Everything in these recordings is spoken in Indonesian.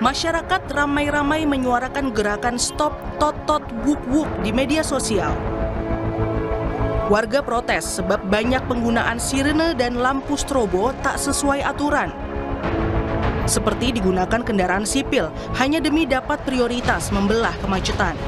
Masyarakat ramai-ramai menyuarakan gerakan Stop Tot-Tot Wuk-Wuk di media sosial. Warga protes sebab banyak penggunaan sirene dan lampu strobo tak sesuai aturan. Seperti digunakan kendaraan sipil hanya demi dapat prioritas membelah kemacetan.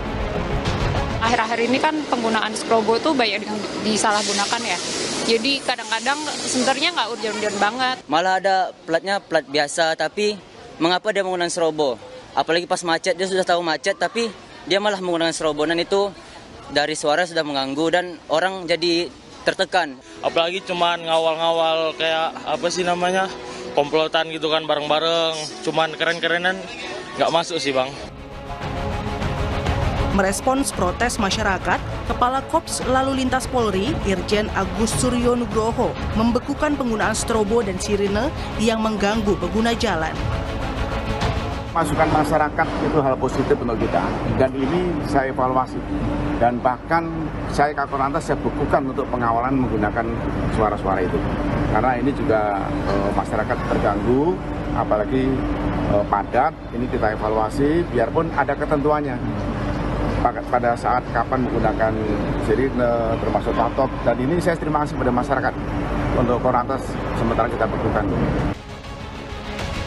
Akhir-akhir ini kan penggunaan strobo tuh banyak yang disalahgunakan ya. Jadi kadang-kadang sebenarnya nggak urgen-urgen banget. Malah ada platnya plat biasa, tapi mengapa dia menggunakan strobo? Apalagi pas macet, dia sudah tahu macet, tapi dia malah menggunakan strobo. Dan itu dari suara sudah mengganggu dan orang jadi tertekan. Apalagi cuman ngawal-ngawal kayak apa sih namanya, komplotan gitu kan bareng-bareng. Cuman keren-kerenan nggak masuk sih bang. Merespons protes masyarakat, Kepala Kops Lalu Lintas Polri, Irjen Agus Suryo Nugroho, membekukan penggunaan strobo dan sirine yang mengganggu pengguna jalan. Masukan masyarakat itu hal positif untuk kita, dan ini saya evaluasi. Dan bahkan saya Kakor Lantas saya bekukan untuk pengawalan menggunakan suara-suara itu. Karena ini juga masyarakat terganggu, apalagi padat, ini kita evaluasi, biarpun ada ketentuannya. Pada saat kapan menggunakan sirine, termasuk top, dan ini saya terima kasih pada masyarakat untuk Korlantas sementara kita bekukan.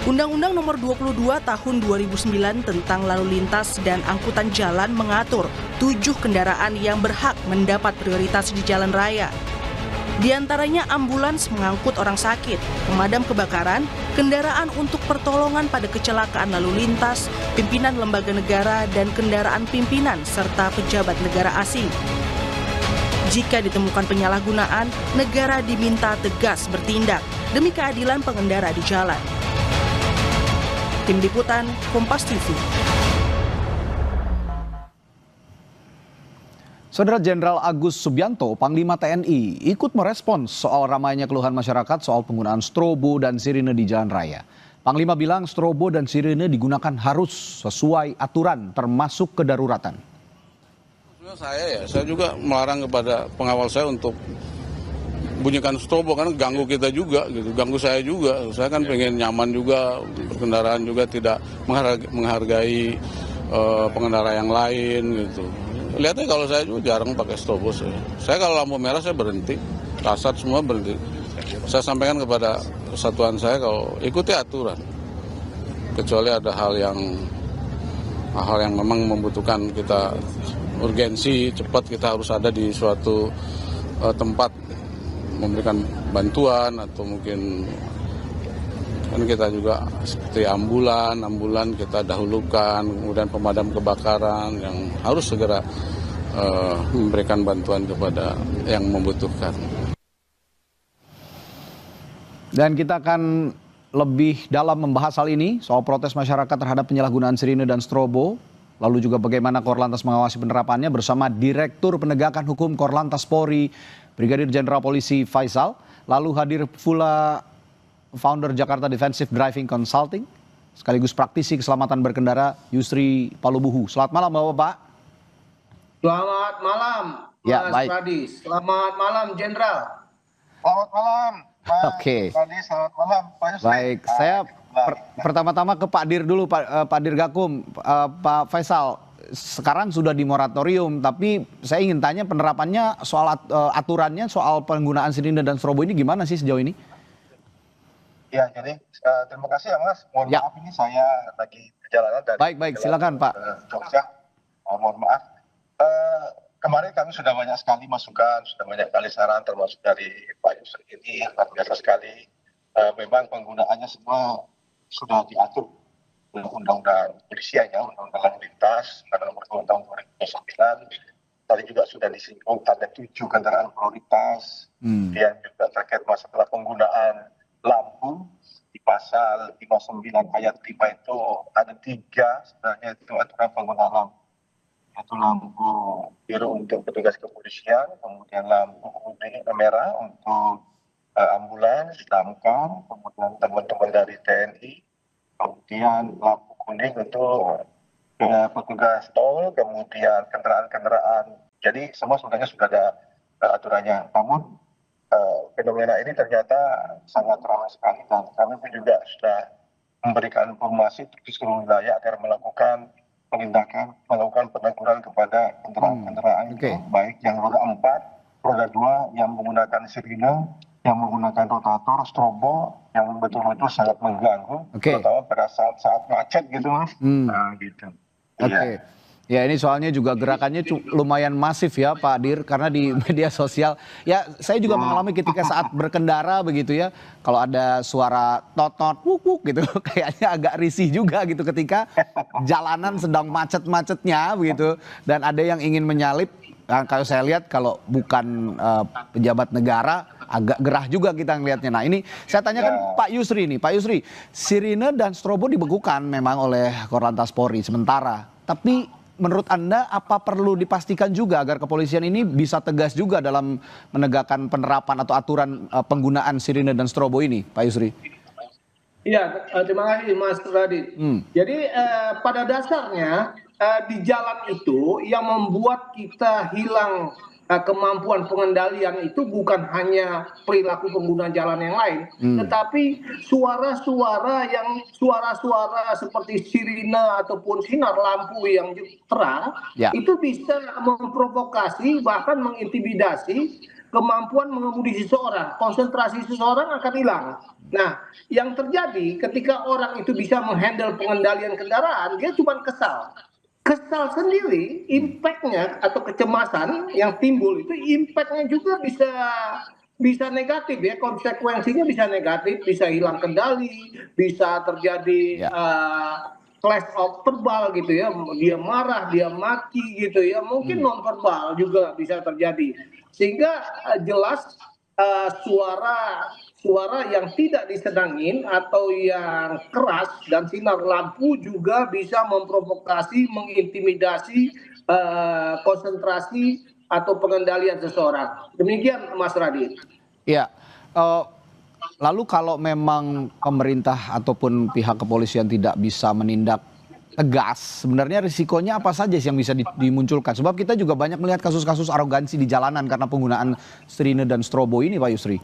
Undang-Undang Nomor 22 Tahun 2009 tentang Lalu Lintas dan Angkutan Jalan mengatur 7 kendaraan yang berhak mendapat prioritas di jalan raya. Di antaranya ambulans mengangkut orang sakit, pemadam kebakaran, kendaraan untuk pertolongan pada kecelakaan lalu lintas, pimpinan lembaga negara, dan kendaraan pimpinan serta pejabat negara asing. Jika ditemukan penyalahgunaan, negara diminta tegas bertindak demi keadilan pengendara di jalan. Tim Liputan, Kompas TV. Saudara Jenderal Agus Subianto, Panglima TNI, ikut merespons soal ramainya keluhan masyarakat soal penggunaan strobo dan sirine di jalan raya. Panglima bilang strobo dan sirine digunakan harus sesuai aturan, termasuk kedaruratan. Saya juga melarang kepada pengawal saya untuk bunyikan strobo, karena ganggu kita juga, gitu, ganggu saya juga. Saya kan pengen nyaman juga, berkendaraan juga tidak menghargai pengendara yang lain, gitu. Lihatnya kalau saya juga jarang pakai strobo. Saya kalau lampu merah saya berhenti, kasat semua berhenti. Saya sampaikan kepada kesatuan saya kalau ikuti aturan. Kecuali ada hal yang memang membutuhkan kita urgensi, cepat kita harus ada di suatu tempat memberikan bantuan, atau mungkin kan kita juga seperti ambulan kita dahulukan, kemudian pemadam kebakaran yang harus segera memberikan bantuan kepada yang membutuhkan. Dan kita akan lebih dalam membahas hal ini, soal protes masyarakat terhadap penyalahgunaan sirine dan strobo, lalu juga bagaimana Korlantas mengawasi penerapannya bersama Direktur Penegakan Hukum Korlantas Polri, Brigadir Jenderal Polisi Faisal, lalu hadir pula founder Jakarta Defensive Driving Consulting, sekaligus praktisi keselamatan berkendara, Yusri Palubuhu. Selamat malam Bapak-Bapak. Selamat malam Mas Pradi. Selamat malam Jenderal. Selamat malam Pak. Oke. Pradi, selamat malam Pak Yusri. Baik, saya pertama-tama ke Pak Dir dulu, Pak Dirgakum. Pak Faisal, sekarang sudah di moratorium, tapi saya ingin tanya penerapannya soal aturannya, soal penggunaan sirine dan strobo ini gimana sih sejauh ini? Ya, jadi terima kasih ya Mas. Mohon maaf ini saya lagi perjalanan dari Baik, silakan Pak. Jogja. Mohon maaf. Kemarin kami sudah banyak sekali masukan, sudah banyak kali saran, termasuk dari Pak Yusri ini, luar biasa sekali. Memang penggunaannya semua sudah diatur dalam Undang-Undang Polisian ya, Undang-Undang Lalu Lintas, Nomor 2 Tahun 2009. Tadi juga sudah disinggung ada 7 kendaraan prioritas, kemudian juga terkait masalah penggunaan lampu di pasal 59 ayat 5 itu ada 3 sebenarnya itu aturan penggunaan lampu, yaitu lampu biru untuk petugas kepolisian, kemudian lampu kuning merah untuk ambulans, damkar, kemudian teman-teman dari TNI, kemudian lampu kuning untuk petugas tol, kemudian kendaraan-kendaraan. Jadi semua sebenarnya sudah ada aturannya. Namun fenomena ini ternyata sangat ramai sekali dan kami pun juga sudah memberikan informasi di seluruh wilayah agar melakukan penindakan, melakukan peneguran kepada kendaraan-kendaraan itu, baik yang roda 4, roda 2 yang menggunakan sirine, yang menggunakan rotator, strobo, yang betul-betul sangat mengganggu, terutama pada saat-saat macet gitu Mas. Nah, gitu. Oke. Ya ini soalnya juga gerakannya lumayan masif ya Pak Dir, karena di media sosial ya saya juga mengalami ketika saat berkendara begitu ya, kalau ada suara tot-tot wuk gitu kayaknya agak risih juga gitu ketika jalanan sedang macet-macetnya begitu, dan ada yang ingin menyalip. Nah, kalau saya lihat kalau bukan pejabat negara agak gerah juga kita ngelihatnya. Nah ini saya tanyakan Pak Yusri nih, Pak Yusri, sirine dan strobo dibekukan memang oleh Korlantas Polri sementara, tapi menurut Anda apa perlu dipastikan juga agar kepolisian ini bisa tegas juga dalam menegakkan penerapan atau aturan penggunaan sirine dan strobo ini, Pak Yusri? Iya, terima kasih Mas Radit. Jadi pada dasarnya di jalan itu yang membuat kita hilang kemampuan pengendalian itu bukan hanya perilaku pengguna jalan yang lain, tetapi suara-suara seperti sirine ataupun sinar lampu yang terang itu bisa memprovokasi bahkan mengintimidasi kemampuan mengemudi seseorang, konsentrasi seseorang akan hilang. Nah, yang terjadi ketika orang itu bisa menghandle pengendalian kendaraan, dia cuma kesal sendiri, impactnya atau kecemasan yang timbul itu impactnya juga bisa negatif ya, konsekuensinya bisa negatif, bisa hilang kendali, bisa terjadi clash of verbal gitu ya, dia marah, dia maki gitu ya, mungkin non verbal juga bisa terjadi, sehingga jelas suara yang tidak disenangin atau yang keras dan sinar lampu juga bisa memprovokasi, mengintimidasi konsentrasi atau pengendalian seseorang. Demikian Mas Radit. Iya. Lalu kalau memang pemerintah ataupun pihak kepolisian tidak bisa menindak tegas, sebenarnya risikonya apa saja sih yang bisa dimunculkan? Sebab kita juga banyak melihat kasus-kasus arogansi di jalanan karena penggunaan sirine dan strobo ini, Pak Yusri.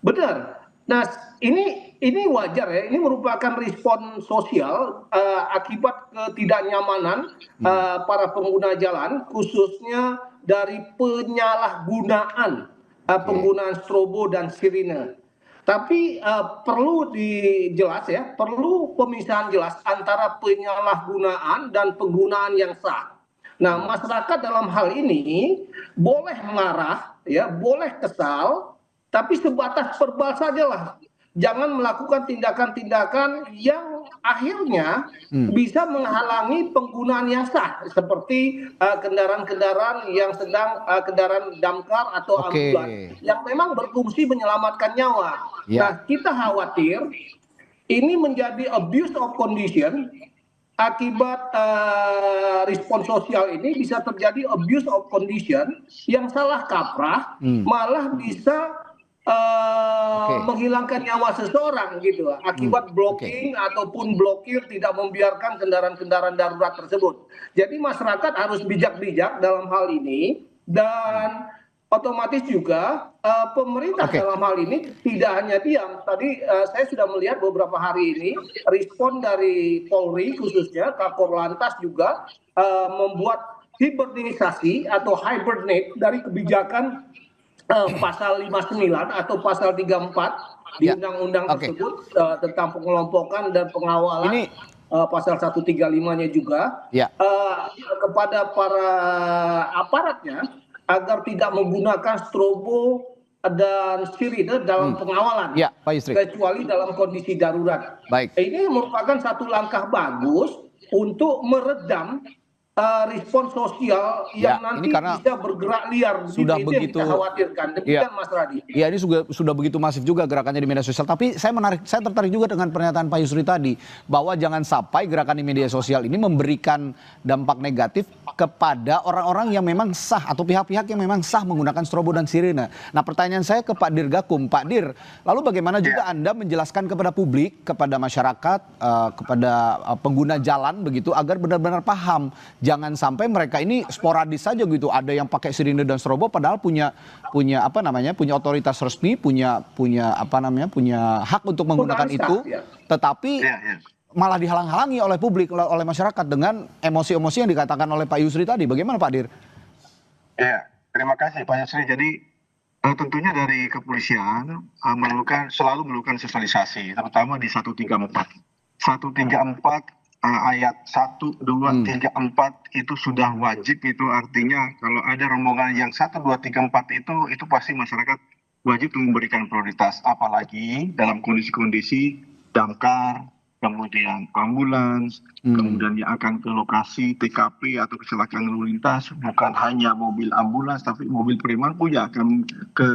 Benar. Nah, ini wajar ya. Ini merupakan respon sosial akibat ketidaknyamanan para pengguna jalan, khususnya dari penyalahgunaan penggunaan strobo dan sirine. Tapi perlu dijelas ya, perlu pemisahan jelas antara penyalahgunaan dan penggunaan yang sah. Nah, masyarakat dalam hal ini boleh marah, ya, boleh kesal, tapi sebatas verbal sajalah. Jangan melakukan tindakan-tindakan yang akhirnya bisa menghalangi penggunaan yang sah, seperti kendaraan-kendaraan yang sedang kendaraan damkar atau ambulan yang memang berfungsi menyelamatkan nyawa. Nah, kita khawatir ini menjadi abuse of condition. Akibat respon sosial ini bisa terjadi abuse of condition yang salah kaprah, malah bisa menghilangkan nyawa seseorang gitu akibat blocking ataupun blokir, tidak membiarkan kendaraan-kendaraan darurat tersebut. Jadi masyarakat harus bijak-bijak dalam hal ini, dan otomatis juga pemerintah dalam hal ini tidak hanya diam. Tadi saya sudah melihat beberapa hari ini respon dari Polri, khususnya Kakor Lantas juga membuat hibernisasi atau hibernate dari kebijakan pasal 59 atau pasal 34 di undang-undang tersebut tentang pengelompokan dan pengawalan. Ini pasal 135-nya juga kepada para aparatnya agar tidak menggunakan strobo dan sirine dalam pengawalan, kecuali dalam kondisi darurat. Ini merupakan satu langkah bagus untuk meredam respon sosial yang nanti bisa bergerak liar. Sudah begitu kita khawatirkan. Demikian Mas Radit. Ya, ini sudah begitu masif juga gerakannya di media sosial. Tapi saya tertarik juga dengan pernyataan Pak Yusri tadi, bahwa jangan sampai gerakan di media sosial ini memberikan dampak negatif kepada orang-orang yang memang sah atau pihak-pihak yang memang sah menggunakan strobo dan sirine. Nah, pertanyaan saya ke Pak Dirgakum. Pak Dir, lalu bagaimana juga Anda menjelaskan kepada publik, kepada masyarakat, kepada pengguna jalan begitu, agar benar-benar paham jangan sampai mereka ini sporadis saja gitu. Ada yang pakai sirine dan strobo padahal punya otoritas resmi, punya hak untuk menggunakan itu, tetapi malah dihalang-halangi oleh publik, oleh masyarakat dengan emosi-emosi yang dikatakan oleh Pak Yusri tadi. Bagaimana Pak Dir? Ya, terima kasih Pak Yusri. Jadi tentunya dari kepolisian selalu melakukan sosialisasi, terutama di 134. 134 ayat 1, 2, 3, 4 itu sudah wajib, itu artinya kalau ada rombongan yang 1, 2, 3, 4 itu pasti masyarakat wajib memberikan prioritas, apalagi dalam kondisi-kondisi damkar, kemudian ambulans, kemudian yang akan ke lokasi TKP atau kecelakaan lalu lintas, bukan hanya mobil ambulans, tapi mobil primer pun yang akan ke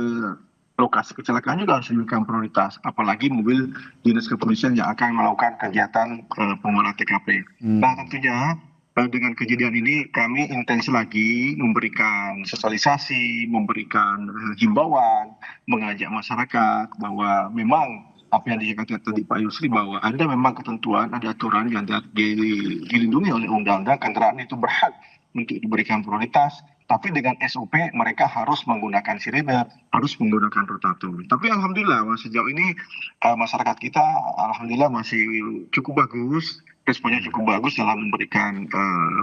lokasi kecelakaan juga harus diberikan prioritas, apalagi mobil dinas kepolisian yang akan melakukan kegiatan pengolah TKP. Nah tentunya dengan kejadian ini kami intens lagi memberikan sosialisasi, memberikan himbauan, mengajak masyarakat bahwa memang apa yang dikatakan tadi Pak Yusri, bahwa ada memang ketentuan, ada aturan yang dilindungi oleh undang-undang, kendaraan itu berhak untuk diberikan prioritas, tapi dengan SOP mereka harus menggunakan sirine, harus menggunakan rotator. Tapi alhamdulillah sejauh ini masyarakat kita alhamdulillah masih cukup bagus, responnya cukup bagus dalam memberikan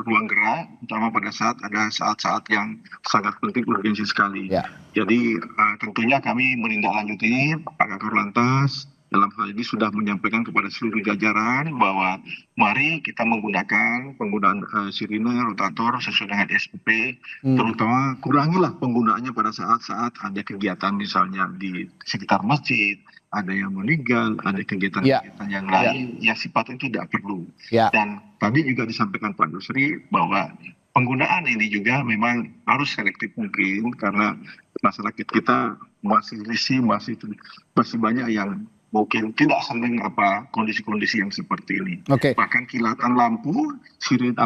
ruang gerak, terutama pada saat ada saat-saat yang sangat penting, urgensi sekali. Jadi tentunya kami menindaklanjuti Pak Kakor Lantas dalam hal ini sudah menyampaikan kepada seluruh jajaran bahwa mari kita menggunakan penggunaan sirine, rotator sesuai dengan SOP, terutama kurangilah penggunaannya pada saat-saat ada kegiatan misalnya di sekitar masjid, ada yang meninggal, ada kegiatan-kegiatan yang lain yang sifatnya tidak perlu. Dan tadi juga disampaikan Pak Yusri bahwa penggunaan ini juga memang harus selektif mungkin, karena masyarakat kita masih risih, masih banyak yang mungkin tidak senang kondisi-kondisi yang seperti ini. Bahkan kilatan lampu, sirine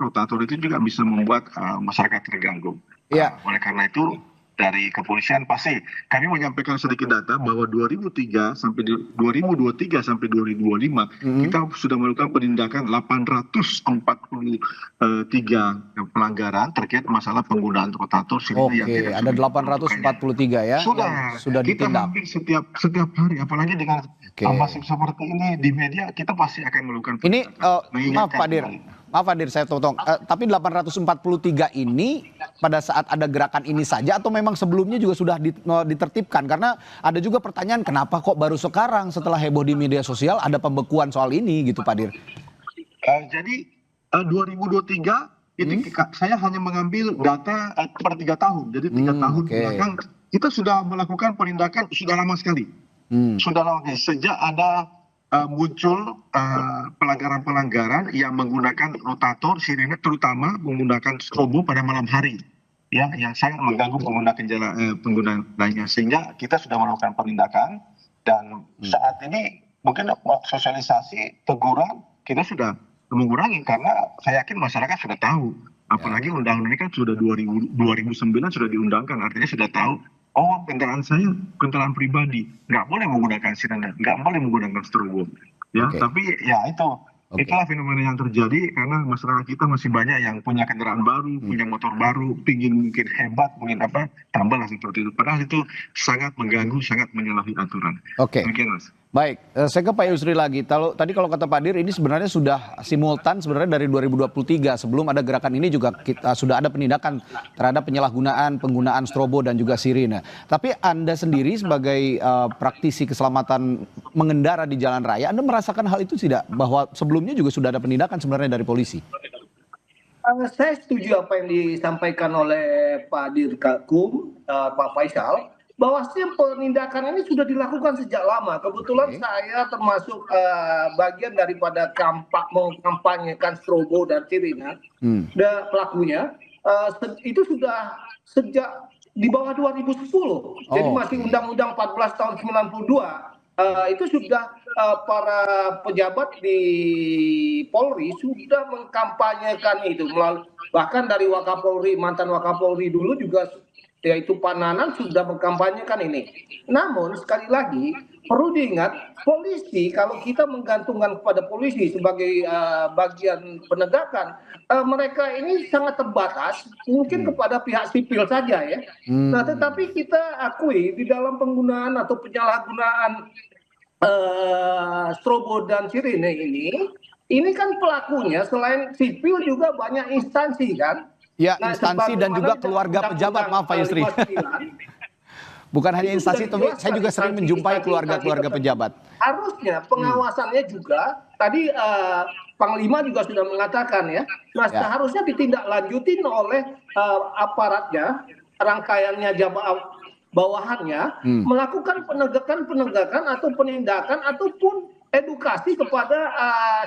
rotator itu juga bisa membuat masyarakat terganggu. Oleh karena itu dari kepolisian pasti kami menyampaikan sedikit data bahwa 2023 sampai 2025 kita sudah melakukan penindakan 843 pelanggaran terkait masalah penggunaan rotator sirine yang tidak ada 843 ya sudah kita ditindak. Hampir setiap hari, apalagi dengan masif seperti ini di media, kita pasti akan melakukan ini Maaf Pak Dir, saya potong. Tapi 843 ini pada saat ada gerakan ini saja atau memang sebelumnya juga sudah ditertibkan? Karena ada juga pertanyaan kenapa kok baru sekarang setelah heboh di media sosial ada pembekuan soal ini gitu Pak Dir. Jadi 2023 itu saya hanya mengambil data per 3 tahun. Jadi 3 tahun belakang kita sudah melakukan penindakan sudah lama sekali. Sudah lama sejak ada muncul pelanggaran-pelanggaran yang menggunakan rotator sirine, terutama menggunakan strobo pada malam hari, ya, yang sangat mengganggu pengguna lainnya, sehingga kita sudah melakukan penindakan. Dan saat ini mungkin sosialisasi teguran kita sudah mengurangi, karena saya yakin masyarakat sudah tahu, apalagi undang-undang ini kan sudah 2009 sudah diundangkan, artinya sudah tahu. Oh, kendaraan saya kendaraan pribadi, nggak boleh menggunakan sirine, nggak boleh menggunakan strobo, ya. Tapi ya itulah fenomena yang terjadi karena masyarakat kita masih banyak yang punya kendaraan baru, punya motor baru, pingin mungkin hebat, mungkin tambahlah seperti itu. Padahal itu sangat mengganggu, sangat menyalahi aturan. Demikian, Mas. Baik, saya ke Pak Yusri lagi. Tadi kalau kata Pak Dir ini sebenarnya sudah simultan sebenarnya dari 2023. Sebelum ada gerakan ini juga kita sudah ada penindakan terhadap penggunaan strobo dan juga sirine. Tapi Anda sendiri sebagai praktisi keselamatan mengendara di jalan raya, Anda merasakan hal itu tidak? Bahwa sebelumnya juga sudah ada penindakan sebenarnya dari polisi? Saya setuju apa yang disampaikan oleh Pak Dirgakum, Pak Faisal, bahwasanya penindakan ini sudah dilakukan sejak lama. Kebetulan saya termasuk bagian daripada mengkampanyekan strobo dan sirine. Dan pelakunya itu sudah sejak di bawah 2010. Jadi masih Undang-Undang 14 tahun 92. Itu sudah para pejabat di Polri sudah mengkampanyekan itu, bahkan dari Wakapolri, mantan Wakapolri dulu juga yaitu Pak Nanan sudah berkampanyekan ini. Namun sekali lagi perlu diingat, polisi kalau kita menggantungkan kepada polisi sebagai bagian penegakan, mereka ini sangat terbatas, mungkin kepada pihak sipil saja ya. Nah, tetapi kita akui di dalam penggunaan atau penyalahgunaan strobo dan sirine ini kan pelakunya selain sipil juga banyak instansi kan. Ya, instansi dan juga keluarga pejabat, maaf Pak Yusri. Bukan hanya instansi, tapi saya juga sering menjumpai keluarga-keluarga pejabat. Harusnya pengawasannya juga, tadi Panglima juga sudah mengatakan ya, nah seharusnya ditindaklanjutin oleh aparatnya, rangkaiannya bawahannya, melakukan penegakan atau penindakan ataupun edukasi kepada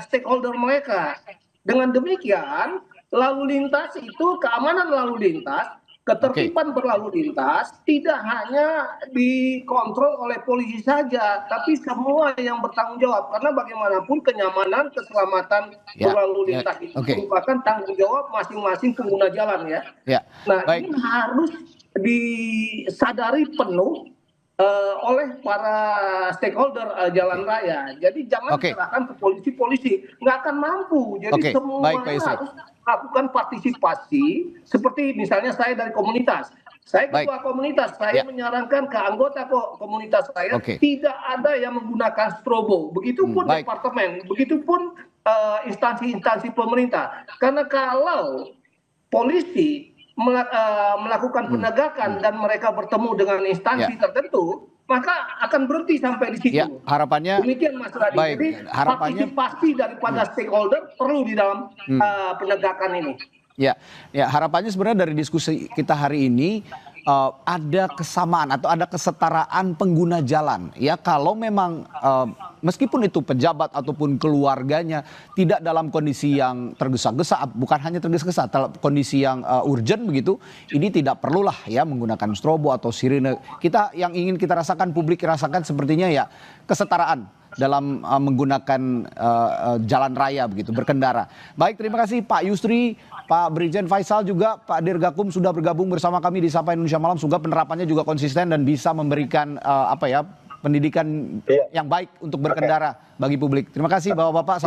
stakeholder mereka. Dengan demikian, lalu lintas itu, keamanan lalu lintas, ketertiban berlalu lintas tidak hanya dikontrol oleh polisi saja, tapi semua yang bertanggung jawab. Karena bagaimanapun kenyamanan, keselamatan berlalu lintas itu merupakan tanggung jawab masing-masing pengguna jalan ya. Nah, ini harus disadari penuh oleh para stakeholder jalan raya. Jadi jangan diserahkan ke polisi-polisi, nggak akan mampu. Jadi semua harus melakukan partisipasi. Seperti misalnya saya dari komunitas, saya ketua komunitas, saya menyarankan ke anggota komunitas saya tidak ada yang menggunakan strobo. Begitupun departemen, begitupun instansi-instansi pemerintah. Karena kalau polisi melakukan penegakan dan mereka bertemu dengan instansi tertentu, maka akan berhenti sampai di situ. Ya, harapannya demikian Mas Radi. Jadi partisipasi daripada stakeholder perlu di dalam penegakan ini. Ya, harapannya sebenarnya dari diskusi kita hari ini ada kesamaan atau ada kesetaraan pengguna jalan. Ya, kalau memang meskipun itu pejabat ataupun keluarganya tidak dalam kondisi yang tergesa-gesa, bukan hanya tergesa-gesa, dalam kondisi yang urgent begitu, ini tidak perlulah ya menggunakan strobo atau sirine. Kita yang ingin kita rasakan, publik rasakan sepertinya ya kesetaraan dalam menggunakan jalan raya begitu, berkendara. Baik, terima kasih Pak Yusri, Pak Brigjen Faisal juga, Pak Dirgakum sudah bergabung bersama kami di Sapa Indonesia Malam. Semoga penerapannya juga konsisten dan bisa memberikan pendidikan yang baik untuk berkendara bagi publik. Terima kasih Bapak-bapak.